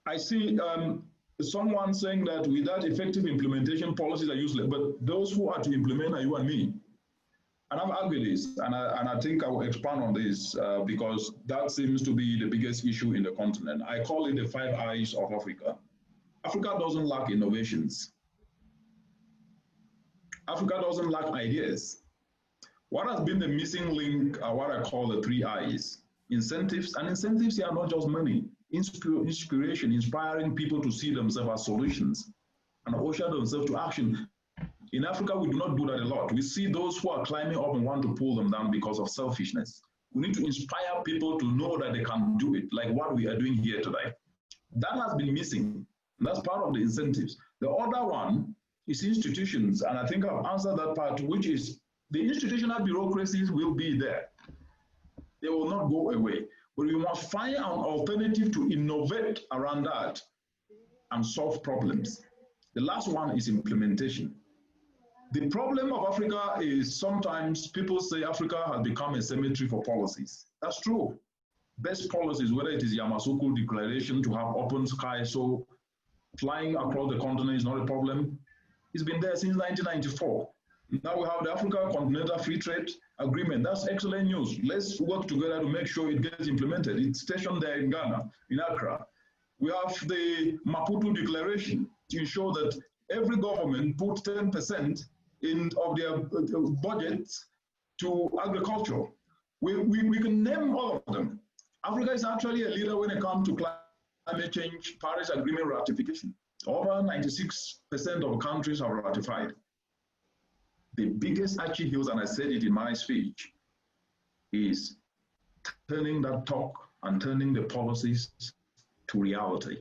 I see someone saying that without effective implementation, policies are useless, but those who are to implement are you and me. And I've argued this, and I think I will expand on this because that seems to be the biggest issue in the continent. I call it the 5 eyes of Africa. Africa doesn't lack innovations. Africa doesn't lack ideas. What has been the missing link are what I call the 3 eyes. Incentives, and incentives here are not just money. Inspiration, inspiring people to see themselves as solutions and usher themselves to action. In Africa, we do not do that a lot. We see those who are climbing up and want to pull them down because of selfishness. We need to inspire people to know that they can do it, like what we are doing here today. That has been missing. That's part of the incentives. The other one is institutions, and I think I've answered that part, which is the institutional bureaucracies will be there. They will not go away. But we must find an alternative to innovate around that and solve problems. The last one is implementation. The problem of Africa is sometimes people say Africa has become a cemetery for policies. That's true. Best policies, whether it is Yamoussoukro Declaration to have open sky, so flying across the continent is not a problem. It's been there since 1994. Now we have the Africa Continental Free Trade Agreement. That's excellent news. Let's work together to make sure it gets implemented. It's stationed there in Ghana, in Accra. We have the Maputo Declaration to ensure that every government puts 10% of their budget to agriculture. We can name all of them. Africa is actually a leader when it comes to climate change, Paris Agreement ratification. Over 96% of countries have ratified. The biggest Achilles, and I said it in my speech, is turning that talk and turning the policies to reality.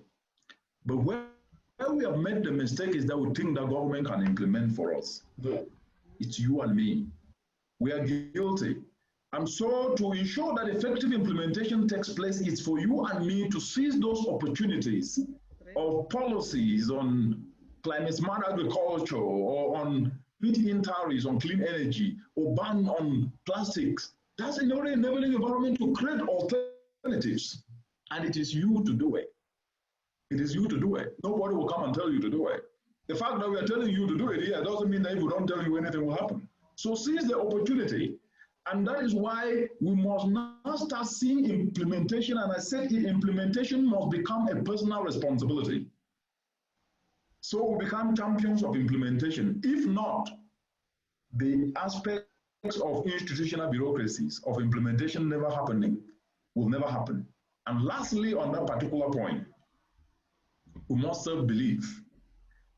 But where we have made the mistake is that we think that government can implement for us. No, it's you and me. We are guilty. And so to ensure that effective implementation takes place, it's for you and me to seize those opportunities of policies on climate smart agriculture or on feed-in tariffs on clean energy or ban on plastics. That's in order enabling the government to create alternatives. And it is you to do it. It is you to do it. Nobody will come and tell you to do it. The fact that we are telling you to do it here doesn't mean that if we don't tell you anything will happen. So seize the opportunity. And that is why we must now start seeing implementation. And I said implementation must become a personal responsibility. So we become champions of implementation. If not, the aspects of institutional bureaucracies of implementation never happening will never happen. And lastly, on that particular point, we must self-believe.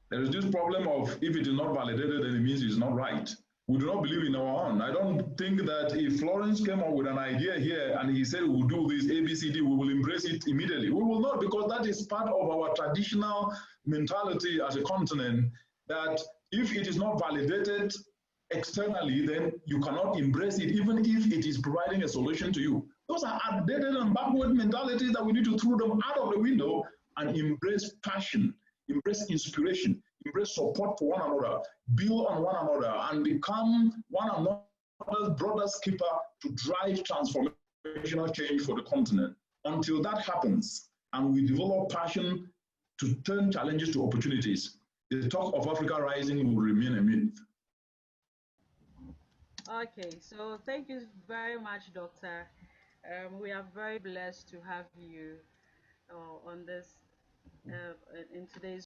There is this problem of if it is not validated, then it means it's not right. We do not believe in our own. I don't think that if Florence came up with an idea here and he said we'll do this ABCD, we will embrace it immediately. We will not, because that is part of our traditional mentality as a continent, that if it is not validated externally, then you cannot embrace it, even if it is providing a solution to you. Those are outdated and backward mentalities that we need to throw them out of the window and embrace passion, embrace inspiration, embrace support for one another, build on one another, and become one another's brother's keeper to drive transformational change for the continent. Until that happens, and we develop passion to turn challenges to opportunities, the talk of Africa rising will remain a myth. Okay, so thank you very much, Doctor. We are very blessed to have you on this in today's